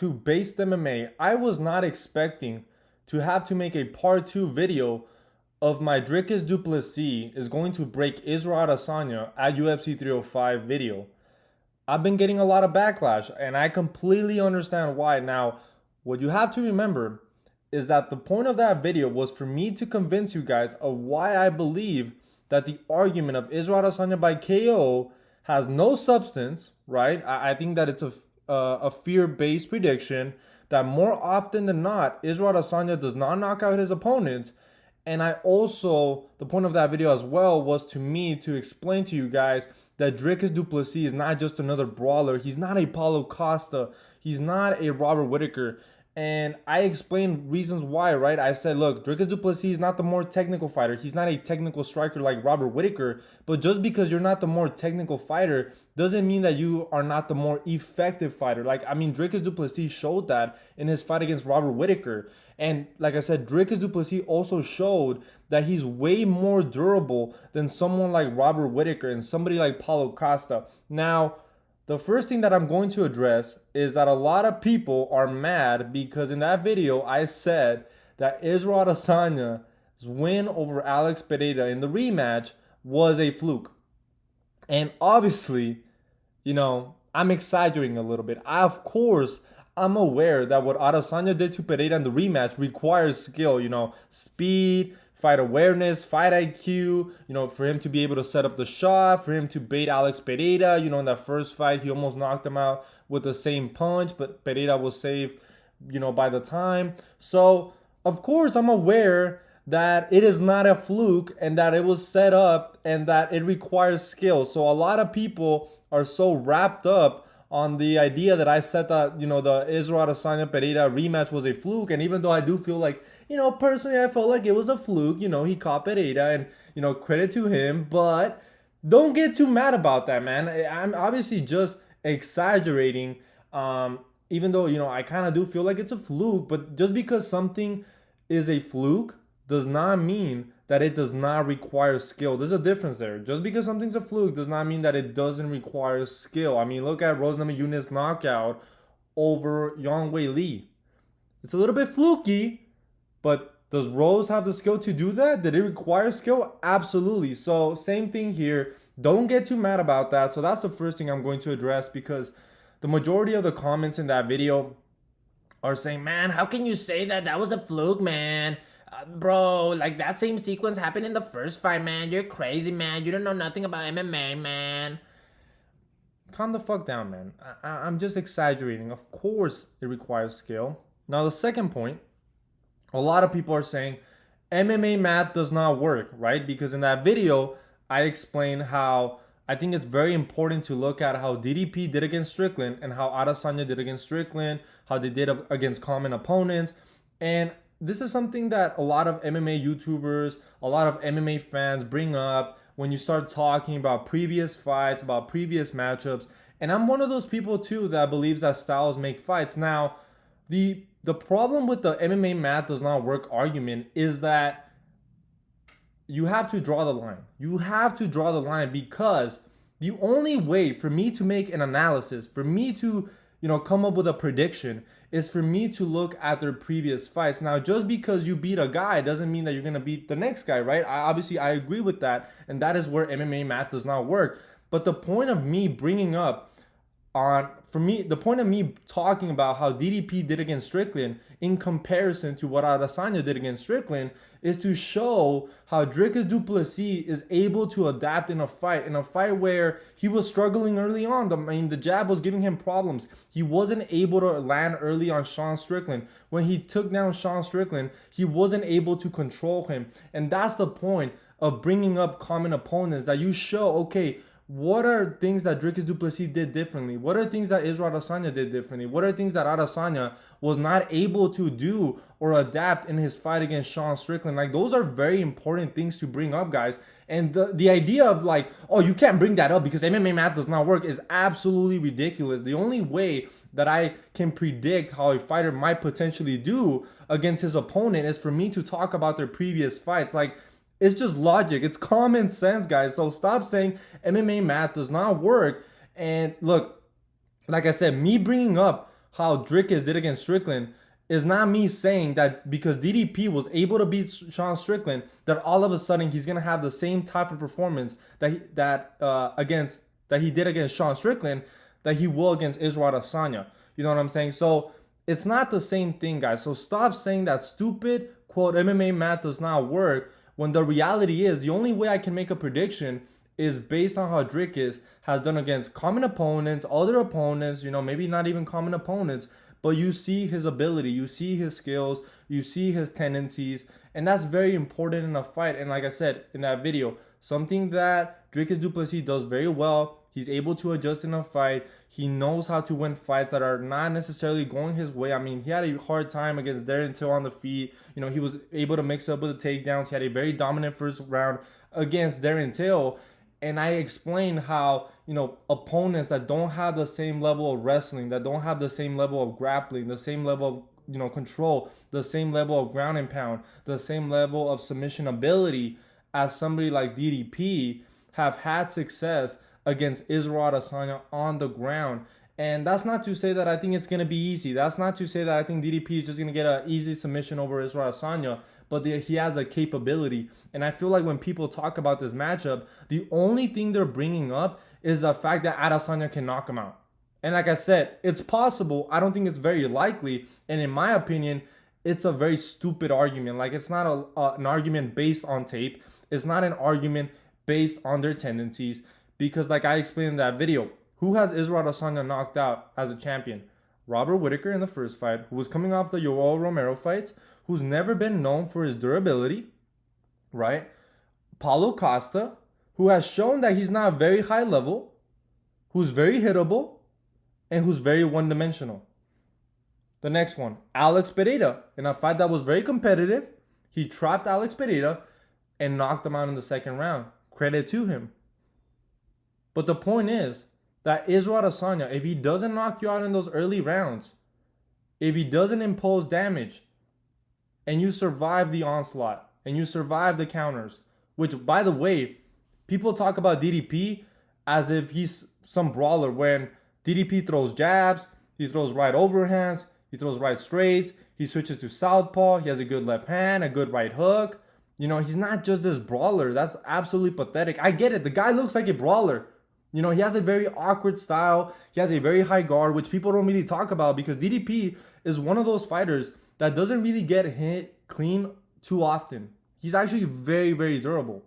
to Based MMA. I was not expecting to have to make a part 2 video of my Dricus du Plessis is going to break Israel Adesanya at UFC 305 video. I've been getting a lot of backlash, and I completely understand why. Now, what you have to remember is that the point of that video was for me to convince you guys of why I believe that the argument of Israel Adesanya by KO has no substance, right? I think that it's a fear-based prediction that more often than not, Israel Adesanya does not knock out his opponents. And I also, the point of that video as well was to me to explain to you guys that Dricus du Plessis is not just another brawler. He's not a Paulo Costa. He's not a Robert Whittaker. And I explained reasons why, right? I said, look, Dricus du Plessis is not the more technical fighter. He's not a technical striker like Robert Whittaker. But just because you're not the more technical fighter doesn't mean that you are not the more effective fighter. Like, I mean, Dricus du Plessis showed that in his fight against Robert Whittaker. And like I said, Dricus du Plessis also showed that he's way more durable than someone like Robert Whittaker and somebody like Paulo Costa. Now, the first thing that I'm going to address is that a lot of people are mad because in that video I said that Israel Adesanya's win over Alex Pereira in the rematch was a fluke. And obviously, I'm exaggerating a little bit. Of course, I'm aware that what Adesanya did to Pereira in the rematch requires skill, speed, fight awareness, fight IQ, for him to be able to set up the shot, for him to bait Alex Pereira. In that first fight, he almost knocked him out with the same punch, but Pereira was saved, by the time. So, of course, I'm aware that it is not a fluke and that it was set up and that it requires skill. So a lot of people are so wrapped up on the idea that I said that, the Israel Adesanya Pereira rematch was a fluke. And even though I do feel like, personally, I felt like it was a fluke. He caught Pereira and, credit to him. But don't get too mad about that, man. I'm obviously just exaggerating. Even though, I kind of do feel like it's a fluke. But just because something is a fluke does not mean that it does not require skill. There's a difference there. Just because something's a fluke does not mean that it doesn't require skill. I mean, look at Rose Namajunas' knockout over Yang Wei Li. It's a little bit fluky, but does Rose have the skill to do that? Did it require skill? Absolutely. So same thing here. Don't get too mad about that. So that's the first thing I'm going to address because the majority of the comments in that video are saying, man, how can you say that? That was a fluke, man. Bro, like that same sequence happened in the first fight, man. You're crazy, man. You don't know nothing about MMA, man. Calm the fuck down, man. I'm just exaggerating. Of course, it requires skill. Now, the second point, a lot of people are saying MMA math does not work, right? Because in that video, I explained how I think it's very important to look at how DDP did against Strickland and how Adesanya did against Strickland, how they did against common opponents. And this is something that a lot of MMA YouTubers, a lot of MMA fans bring up when you start talking about previous fights, about previous matchups. And I'm one of those people too that believes that styles make fights. Now, the problem with the MMA math does not work argument is that you have to draw the line. You have to draw the line because the only way for me to make an analysis, for me to come up with a prediction is for me to look at their previous fights. Now, just because you beat a guy doesn't mean that you're going to beat the next guy, right? I agree with that. And that is where MMA math does not work. But the point of me bringing up the point of me talking about how DDP did against Strickland in comparison to what Adesanya did against Strickland is to show how Dricus du Plessis is able to adapt in a fight where he was struggling early on. The jab was giving him problems. He wasn't able to land early on Sean Strickland. When he took down Sean Strickland, he wasn't able to control him. And that's the point of bringing up common opponents, that you show, okay, what are things that Dricus du Plessis did differently? What are things that Israel Adesanya did differently? What are things that Adesanya was not able to do or adapt in his fight against Sean Strickland? Like, those are very important things to bring up, guys. And the idea of like, oh, you can't bring that up because MMA math does not work is absolutely ridiculous. The only way that I can predict how a fighter might potentially do against his opponent is for me to talk about their previous fights. Like, it's just logic. It's common sense, guys. So stop saying MMA math does not work. And look, like I said, me bringing up how Dricus did against Strickland is not me saying that because DDP was able to beat Sean Strickland that all of a sudden he's gonna have the same type of performance that he did against Sean Strickland that he will against Israel Adesanya. You know what I'm saying? So it's not the same thing, guys. So stop saying that stupid quote MMA math does not work when the reality is the only way I can make a prediction is based on how Dricus has done against common opponents, other opponents, maybe not even common opponents, but you see his ability, you see his skills, you see his tendencies, and that's very important in a fight. And like I said in that video, something that Dricus du Plessis does very well. He's able to adjust in a fight. He knows how to win fights that are not necessarily going his way. I mean, he had a hard time against Darren Till on the feet. He was able to mix up with the takedowns. He had a very dominant first round against Darren Till. And I explained how, opponents that don't have the same level of wrestling, that don't have the same level of grappling, the same level of, control, the same level of ground and pound, the same level of submission ability as somebody like DDP have had success against Israel Adesanya on the ground. And that's not to say that I think it's going to be easy. That's not to say that I think DDP is just going to get an easy submission over Israel Adesanya, but he has a capability. And I feel like when people talk about this matchup, the only thing they're bringing up is the fact that Adesanya can knock him out. And like I said, it's possible. I don't think it's very likely. And in my opinion, it's a very stupid argument. Like, it's not an argument based on tape. It's not an argument based on their tendencies. Because like I explained in that video, who has Israel Adesanya knocked out as a champion? Robert Whittaker in the first fight, who was coming off the Yoel Romero fights, who's never been known for his durability, right? Paulo Costa, who has shown that he's not very high level, who's very hittable, and who's very one-dimensional. The next one, Alex Pereira, in a fight that was very competitive. He trapped Alex Pereira and knocked him out in the second round. Credit to him. But the point is that Israel Adesanya, if he doesn't knock you out in those early rounds, if he doesn't impose damage, and you survive the onslaught, and you survive the counters, which, by the way, people talk about DDP as if he's some brawler when DDP throws jabs, he throws right overhands, he throws right straights, he switches to southpaw, he has a good left hand, a good right hook. He's not just this brawler. That's absolutely pathetic. I get it. The guy looks like a brawler. He has a very awkward style. He has a very high guard, which people don't really talk about because DDP is one of those fighters that doesn't really get hit clean too often. He's actually very, very durable.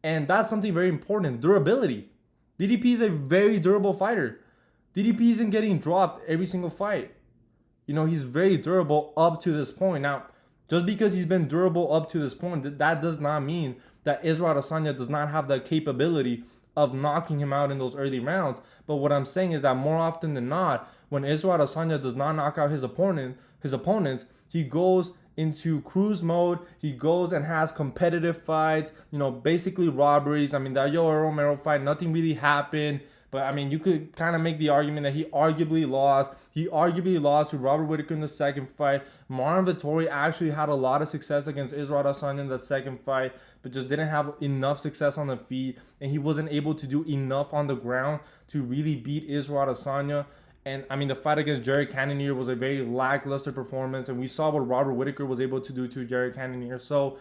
And that's something very important, durability. DDP is a very durable fighter. DDP isn't getting dropped every single fight. He's very durable up to this point. Now, just because he's been durable up to this point, that does not mean that Israel Adesanya does not have the capability of knocking him out in those early rounds. But what I'm saying is that more often than not, when Israel Adesanya does not knock out his opponents, he goes into cruise mode. He goes and has competitive fights, basically robberies. I mean, that Yoel Romero fight, nothing really happened. But I mean, you could kind of make the argument that he arguably lost. He arguably lost to Robert Whittaker in the second fight. Marlon Vettori actually had a lot of success against Israel Adesanya in the second fight, but just didn't have enough success on the feet. And he wasn't able to do enough on the ground to really beat Israel Adesanya. And I mean, the fight against Jared Cannonier was a very lackluster performance. And we saw what Robert Whittaker was able to do to Jared Cannonier. So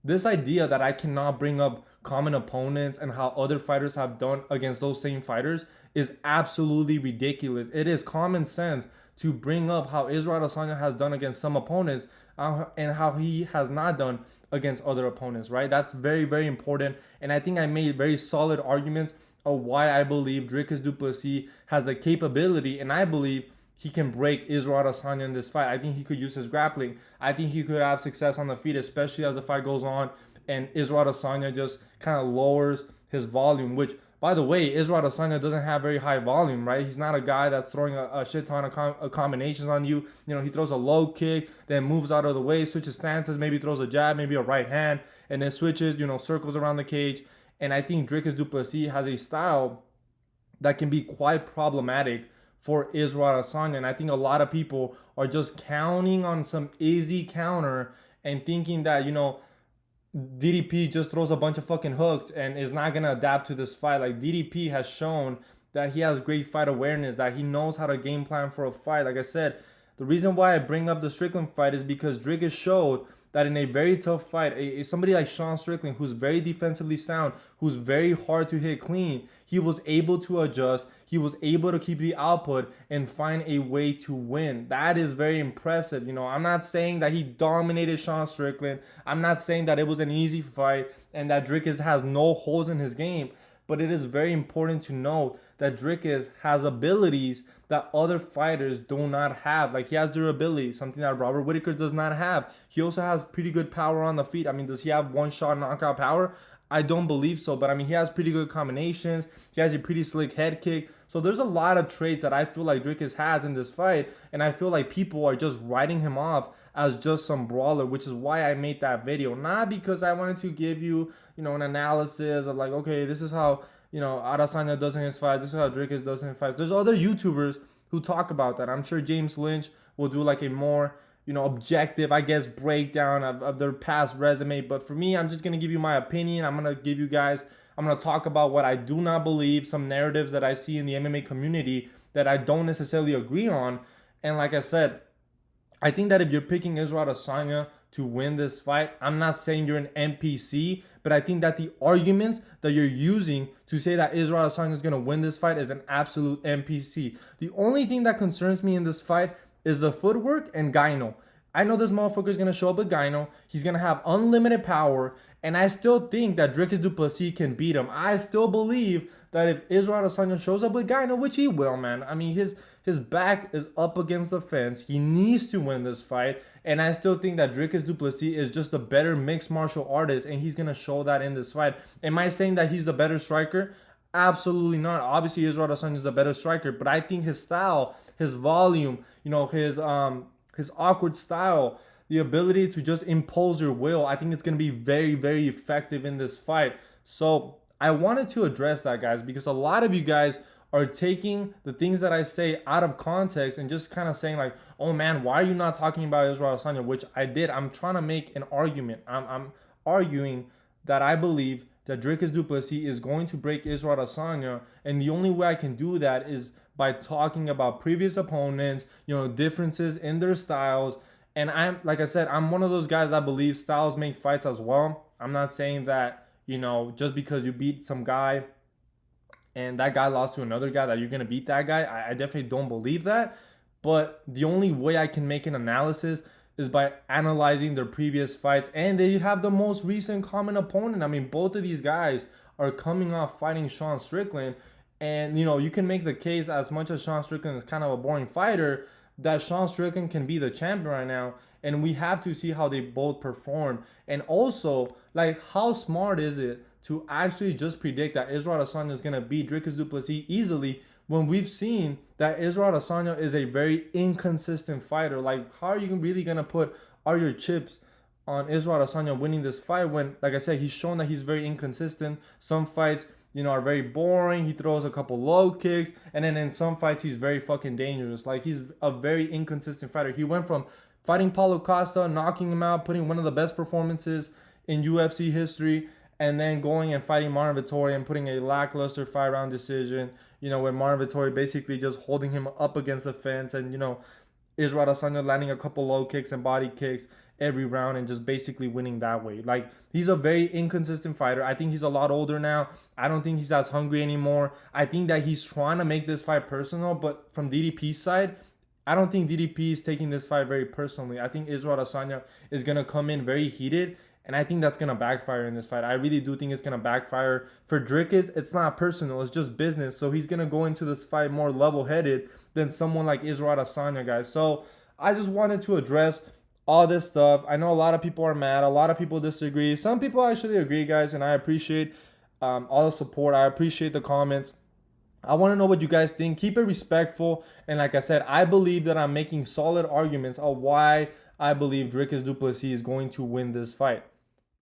this idea that I cannot bring up common opponents and how other fighters have done against those same fighters is absolutely ridiculous. It is common sense to bring up how Israel Adesanya has done against some opponents and how he has not done against other opponents, right? That's very, very important. And I think I made very solid arguments of why I believe Dricus du Plessis has the capability, and I believe he can break Israel Adesanya in this fight. I think he could use his grappling. I think he could have success on the feet, especially as the fight goes on and Israel Adesanya just kind of lowers his volume, which, by the way, Israel Adesanya doesn't have very high volume, right? He's not a guy that's throwing a shit ton of combinations on you. He throws a low kick, then moves out of the way, switches stances, maybe throws a jab, maybe a right hand, and then switches, circles around the cage. And I think Dricus du Plessis has a style that can be quite problematic for Israel Adesanya. And I think a lot of people are just counting on some easy counter and thinking that, DDP just throws a bunch of fucking hooks and is not going to adapt to this fight. Like, DDP has shown that he has great fight awareness, that he knows how to game plan for a fight. Like I said, the reason why I bring up the Strickland fight is because Dricus showed that in a very tough fight, somebody like Sean Strickland, who's very defensively sound, who's very hard to hit clean, he was able to adjust. He was able to keep the output and find a way to win. That is very impressive. You know, I'm not saying that he dominated Sean Strickland. I'm not saying that it was an easy fight and that Dricus has no holes in his game. But it is very important to note that Dricus has abilities that other fighters do not have. Like, he has durability, something that Robert Whittaker does not have. He also has pretty good power on the feet. I mean, does he have one-shot knockout power? I don't believe so, but I mean, he has pretty good combinations. He has a pretty slick head kick. So there's a lot of traits that I feel like Dricus has in this fight, and I feel like people are just writing him off as just some brawler, which is why I made that video. Not because I wanted to give you, an analysis of like, okay, this is how, Adesanya does in his fights, this is how Dricus does in his fights. There's other YouTubers who talk about that. I'm sure James Lynch will do like a more, objective, I guess, breakdown of their past resume. But for me, I'm just going to give you my opinion. I'm going to talk about what I do not believe, some narratives that I see in the MMA community that I don't necessarily agree on. And like I said, I think that if you're picking Israel Adesanya to win this fight, I'm not saying you're an NPC, but I think that the arguments that you're using to say that Israel Adesanya is going to win this fight is an absolute NPC. The only thing that concerns me in this fight is the footwork and Gyno. I know this motherfucker is going to show up with Gyno. He's going to have unlimited power. And I still think that Dricus du Plessis can beat him. I still believe that if Israel Adesanya shows up with Gyno, which he will, man. I mean, his back is up against the fence. He needs to win this fight. And I still think that Dricus du Plessis is just a better mixed martial artist. And he's going to show that in this fight. Am I saying that he's the better striker? Absolutely not. Obviously, Israel Adesanya is the better striker. But I think his style, his volume, his awkward style, the ability to just impose your will, I think it's going to be very, very effective in this fight. So I wanted to address that, guys, because a lot of you guys are taking the things that I say out of context and just kind of saying like, oh man, why are you not talking about Israel Adesanya? Which I did. I'm trying to make an argument. I'm arguing that I believe that Dricus du Plessis is going to break Israel Adesanya, and the only way I can do that is by talking about previous opponents, differences in their styles. And like I said, I'm one of those guys that believe styles make fights as well. I'm not saying that, just because you beat some guy and that guy lost to another guy that you're going to beat that guy. I definitely don't believe that. But the only way I can make an analysis is by analyzing their previous fights. And they have the most recent common opponent. I mean, both of these guys are coming off fighting Sean Strickland. And, you can make the case, as much as Sean Strickland is kind of a boring fighter, that Sean Strickland can be the champion right now. And we have to see how they both perform. And also, like, how smart is it to actually just predict that Israel Adesanya is going to beat Dricus du Plessis easily when we've seen that Israel Adesanya is a very inconsistent fighter? Like, how are you really going to put all your chips on Israel Adesanya winning this fight when, like I said, he's shown that he's very inconsistent? Some fights, are very boring. He throws a couple low kicks, and then in some fights he's very fucking dangerous. Like, he's a very inconsistent fighter. He went from fighting Paulo Costa, knocking him out, putting one of the best performances in UFC history, and then going and fighting Marvin Vettori and putting a lackluster 5-round decision, with Marvin Vettori basically just holding him up against the fence, and Israel Adesanya landing a couple low kicks and body kicks every round and just basically winning that way. Like, he's a very inconsistent fighter. I think he's a lot older now. I don't think he's as hungry anymore. I think that he's trying to make this fight personal, but from DDP's side, I don't think DDP is taking this fight very personally. I think Israel Adesanya is going to come in very heated, and I think that's going to backfire in this fight. I really do think it's going to backfire. For Dricus, it's not personal. It's just business. So he's going to go into this fight more level-headed than someone like Israel Adesanya, guys. So I just wanted to address all this stuff. I know a lot of people are mad. A lot of people disagree. Some people actually agree, guys, and I appreciate all the support. I appreciate the comments. I want to know what you guys think. Keep it respectful. And like I said, I believe that I'm making solid arguments on why I believe Dricus du Plessis is going to win this fight.